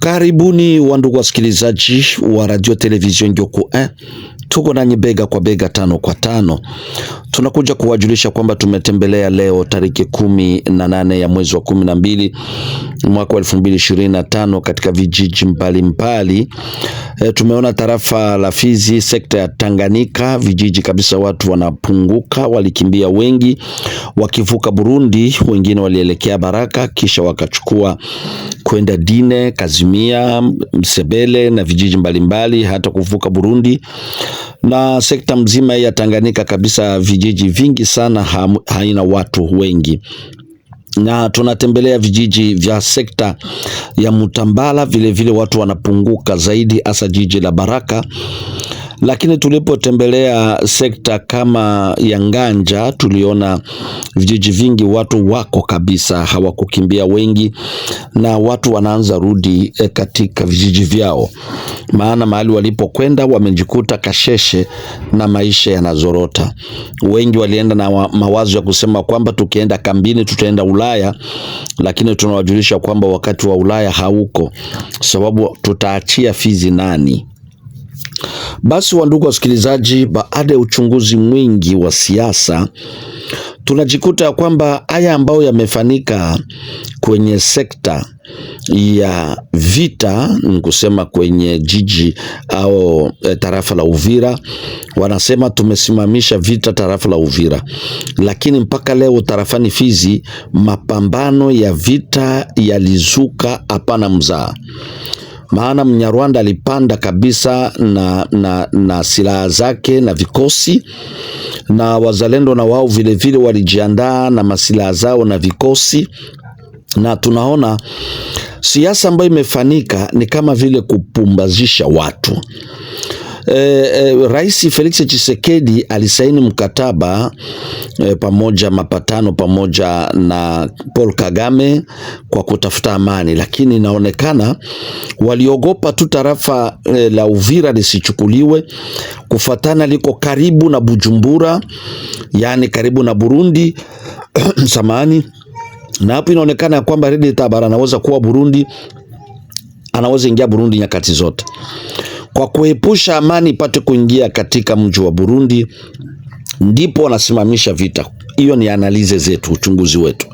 Karibuni wandugu wasikilizaji wa radio television Ngyoku 1. Tuko nanyi bega kwa bega, tano kwa tano. Tunakuja kuwajulisha kwamba tumetembelea leo tariki 18 ya mwezi wa 12 mwaka 2025 katika vijiji mbalimbali. Tumeona tarafa la Fizi, sekta ya Tanganyika, vijiji kabisa watu wanapunguka, walikimbia wengi wakivuka Burundi, wengine walielekea Baraka kisha wakachukua kwenda Dine, Kazimia, Msebele na vijiji mbalimbali hata kuvuka Burundi. Na sekta mzima ya Tanganyika kabisa vijiji vingi sana haina watu wengi. Na tunatembelea vijiji vya sekta ya Mutambala, vile vile watu wanapunguka zaidi, hasa jiji la Baraka. Lakini tulipotembelea sekta kama ya Nganja, tuliona vijiji vingi watu wako kabisa, hawakukimbia wengi, na watu wanaanza rudi katika vijiji vyao, maana mahali walipokwenda wamejikuta kasheshe na maisha yanazorota. Wengi walienda na mawazo ya kusema kwamba tukienda kambini tutaenda Ulaya, lakini tunawajulisha kwamba wakati wa Ulaya hauko, sababu tutaachia Fizi nani? Basi wandugu wasikilizaji, baada ya uchunguzi mwingi wa siasa, tunajikuta kwamba haya ambayo yamefanyika kwenye sekta ya vita, nikusema kwenye jiji au tarafa la Uvira, wanasema tumesimamisha vita tarafa la Uvira, lakini mpaka leo tarafani Fizi mapambano ya vita yalizuka hapana mzaa. Maana Mnyarwanda alipanda kabisa na silaha zake na vikosi, na wazalendo na wao vile vile walijiandaa na masilaha zao na vikosi. Na tunaona siasa ambayo imefanyika ni kama vile kupumbazisha watu. Rais Felix Tshisekedi alisaini mkataba mapatano pamoja na Paul Kagame kwa kutafuta amani, lakini inaonekana waliogopa tu tarafa la Uvira lisichukuliwe, kufatana liko karibu na Bujumbura, yani karibu na Burundi samani. Na hapo inaonekana kwamba Redi Tabara anaweza kuwa Burundi, anaweza ingia Burundi nyakati zote. Kwa kuepusha amani ipate kuingia katika mji wa Burundi, ndipo wanasimamisha vita. Hiyo ni analize zetu, uchunguzi wetu.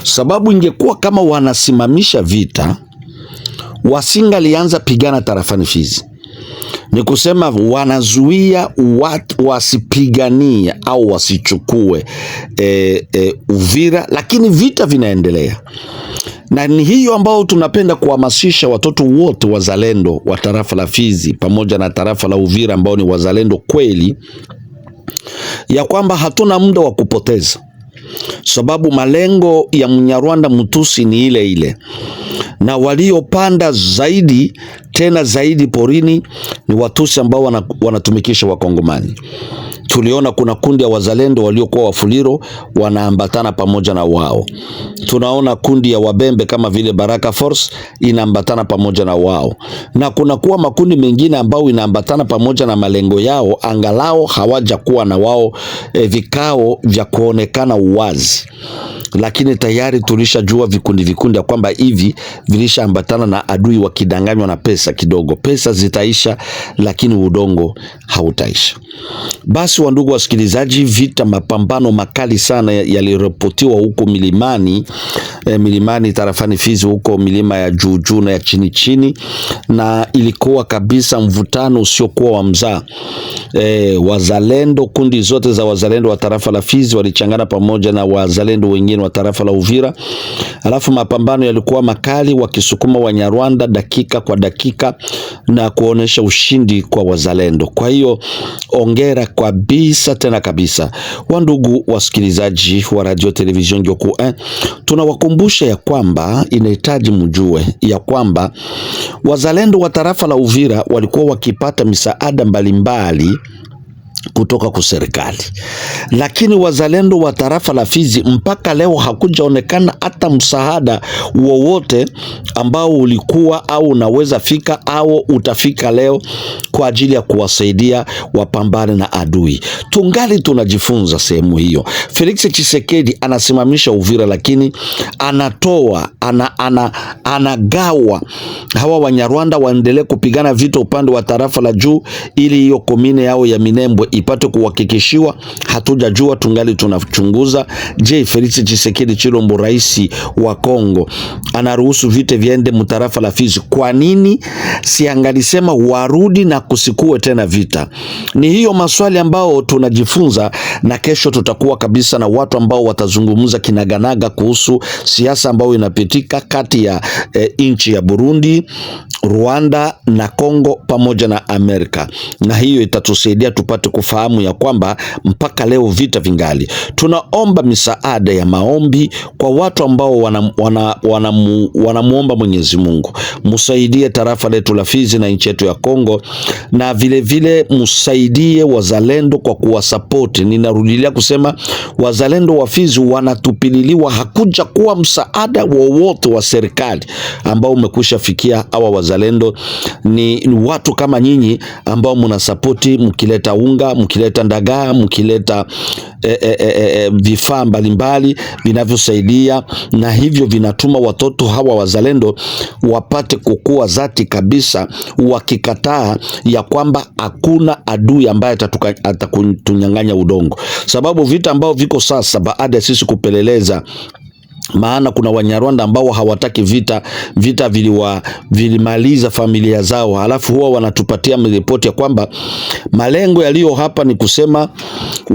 Sababu ingekuwa kama wanasimamisha vita, wasingalianza pigana tarafani Fizi. Ni kusema wanazuia watu wasipigania au wasichukue Uvira, lakini vita vinaendelea. Na ni hiyo ambao tunapenda kuhamasisha watoto wote wazalendo wa tarafa la Fizi pamoja na tarafa la Uvira ambao ni wazalendo kweli, ya kwamba hatuna muda wa kupoteza, sababu malengo ya Mnyarwanda Mtusi ni ile ile, na waliopanda zaidi tena zaidi porini ni Watusi ambao wanatumikisha Wakongomani. Tuliona kuna kundi ya wazalendo waliokuwa Wafuliro wanaambatana pamoja na wao. Tunaona kundi ya Wabembe kama vile Baraka Force inaambatana pamoja na wao. Na kuna kuwa makundi mengine ambao inaambatana pamoja na malengo yao, angalao hawaja kuwa na wao vikao vya kuonekana uwazi. Lakini tayari tulishajua vikundi ya kwamba hivi vilishaambatana na adui, wakidanganywa na pesa kidogo. Pesa zitaisha, lakini udongo hautaisha. Basi wandugu wasikilizaji, vita mapambano makali sana yaliripotiwa huko milimani tarafani Fizi, huko milima ya juu na ya chini, na ilikuwa kabisa mvutano usiokuwa wa mzaa. Wazalendo, kundi zote za wazalendo wa tarafa la Fizi walichangana pamoja na wazalendo wengine wa tarafa la Uvira. Alafu mapambano yalikuwa makali, wakisukuma Wanyarwanda dakika kwa dakika na kuonesha ushindi kwa wazalendo. Kwa hiyo ongera kabisa tena kabisa. Wandugu wasikilizaji wa radio television Ngyoku 1, tunawakumbusha ya kwamba inahitaji mjue ya kwamba wazalendo wa tarafa la Uvira walikuwa wakipata misaada mbalimbali kutoka kwa serikali. Lakini wazalendo wa tarafa la Fizi mpaka leo hakujaonekana hata msaada wowote ambao ulikuwa au unaweza fika au utafika leo kwa ajili ya kuwasaidia wapambane na adui. Tungali tunajifunza sehemu hiyo. Felix Tshisekedi anasimamisha Uvira, lakini anatoa anagawa hawa Wanyarwanda waendelee kupigana vita upande wa tarafa la juu, ili hiyo komine yao ya Minembwe ipate kuhakikishiwa. Hatujajua, tungali tunachunguza. Je, Felix Tshisekedi Chilombo, rais wa Kongo, anaruhusu vita viende mtarafa la Fizi? Kwa nini siangalisema warudi na kusikue tena vita? Ni hiyo maswali ambao tunajifunza, na kesho tutakuwa kabisa na watu ambao watazungumza kinaganaga kuhusu siasa ambayo inapitika kati ya nchi ya Burundi, Rwanda na Kongo pamoja na Amerika, na hiyo itatusaidia tupate kufahamu ya kwamba mpaka leo vita vingali. Tunaomba misaada ya maombi kwa watu ambao wanamuomba Mwenyezi Mungu. Musaidie tarafa letu la Fizi na nchi yetu ya Kongo, na vile vile musaidie wazalendo kwa kuwasapoti. Ninarudilia kusema wazalendo wa Fizi wanatupililiwa, hakuja kuwa msaada wowote wa serikali ambao umekwisha fikia hawa wazalendo. Ni watu kama nyinyi ambao mnasapoti, mkileta unga, mkileta ndagaa, mkileta vifaa mbalimbali vinavyosaidia, na hivyo vinatuma watoto hawa wazalendo wapate kukua zati kabisa, wakikataa ya kwamba hakuna adui ambaye atakunyang'anya udongo. Sababu vita ambao viko sasa, baada ya sisi kupeleleza, maana kuna Wanyarwanda ambao hawataki vita vilimaliza familia zao, halafu huwa wanatupatia ripoti ya kwamba malengo yaliyo hapa ni kusema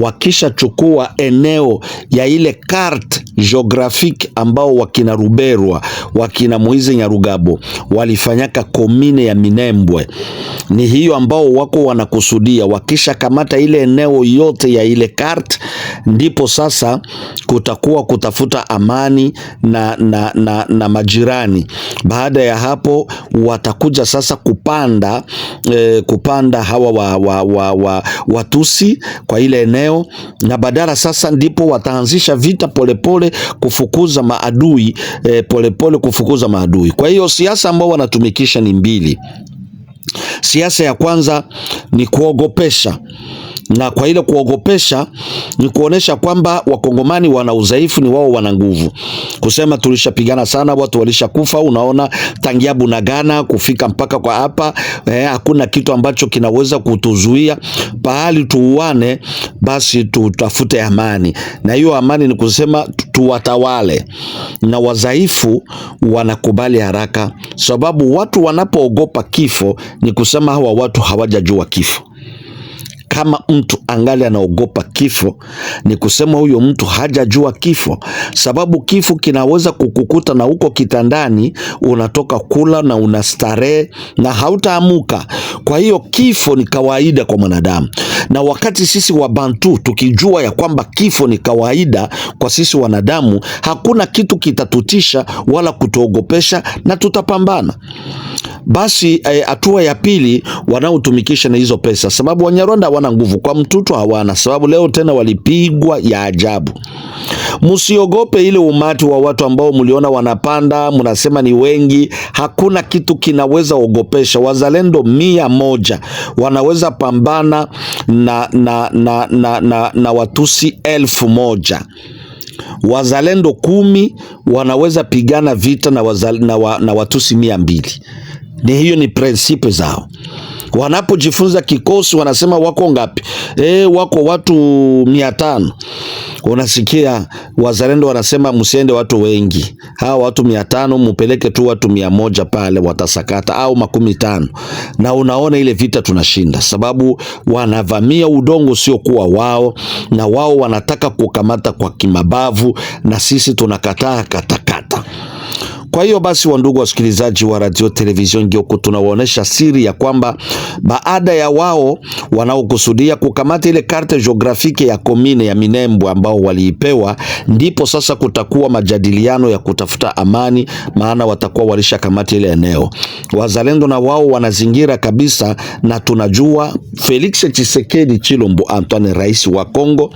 wakisha chukua eneo ya ile carte geographique ambao wakina Ruberwa, wakina Moize Nyarugabo walifanyaka komine ya Minembwe, ni hiyo ambao wako wanakusudia. Wakisha kamata ile eneo yote ya ile carte, ndipo sasa kutakuwa kutafuta amani na majirani. Baada ya hapo watakuja sasa kupanda hawa Watusi kwa ile eneo, na badala sasa ndipo wataanzisha vita polepole kufukuza maadui, polepole kufukuza maadui. Kwa hiyo siasa ambao wanatumikisha ni mbili. Siasa ya kwanza ni kuogopesha, na kwa ile kuogopesha ni kuonesha kwamba wakongomani wana udhaifu, ni wao wana nguvu. Kusema tulishapigana sana, watu walishakufa, unaona tangia Bunagana kufika mpaka kwa hapa, hakuna kitu ambacho kinaweza kutuzuia. Pahali tuuane, basi tutafute amani, na hiyo amani ni kusema tuwatawale, na wadhaifu wanakubali haraka, sababu watu wanapoogopa kifo ni kusema hawa watu hawajajua kifo. Kama mtu angali anaogopa kifo, ni kusema huyo mtu hajajua kifo, sababu kifo kinaweza kukukuta na uko kitandani, unatoka kula na unastarehe na hautaamuka. Kwa hiyo kifo ni kawaida kwa mwanadamu, na wakati sisi Wabantu tukijua ya kwamba kifo ni kawaida kwa sisi wanadamu, hakuna kitu kitatutisha wala kutuogopesha, na tutapambana. Basi hatua ya pili, wanaotumikisha na hizo pesa, sababu Wanyarwanda hawana nguvu, kwa mtutu hawana, sababu leo tena walipigwa ya ajabu. Musiogope ile umati wa watu ambao mliona wanapanda, mnasema ni wengi. Hakuna kitu kinaweza ogopesha. Wazalendo 100 wanaweza pambana na Watusi 1000. Wazalendo 10 wanaweza pigana vita na Watusi 200. Ni hiyo ni prinsipe zao. Wanapojifunza kikosi wanasema wako ngapi? Wako watu 500. Unasikia wazalendo wanasema msiende watu wengi. Hawa watu 500 mupeleke tu watu 100 pale, watasakata, au 50. Na unaona ile vita tunashinda, sababu wanavamia udongo sio kuwa wao, na wao wanataka kukamata kwa kimabavu, na sisi tunakataa katakata. Kwa hiyo basi, wandugu wasikilizaji wa radio television Ngyoku, tunawaonesha siri ya kwamba baada ya wao wanaokusudia kukamata ile carte geographique ya komine ya Minembwe ambao waliipewa, ndipo sasa kutakuwa majadiliano ya kutafuta amani, maana watakuwa walishakamata ile eneo. wazalendo na wao wanazingira kabisa, na tunajua Felix Tshisekedi Chilombo Antoine, rais wa Kongo,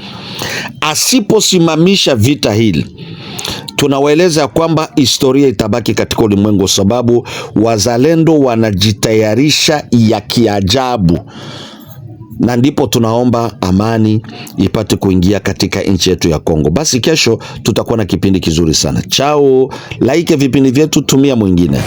asiposimamisha vita hili, tunawaeleza kwamba historia itabaki katika ulimwengu, sababu wazalendo wanajitayarisha ya kiajabu, na ndipo tunaomba amani ipate kuingia katika nchi yetu ya Kongo. Basi kesho tutakuwa na kipindi kizuri sana. Chao, like vipindi vyetu, tumia mwingine.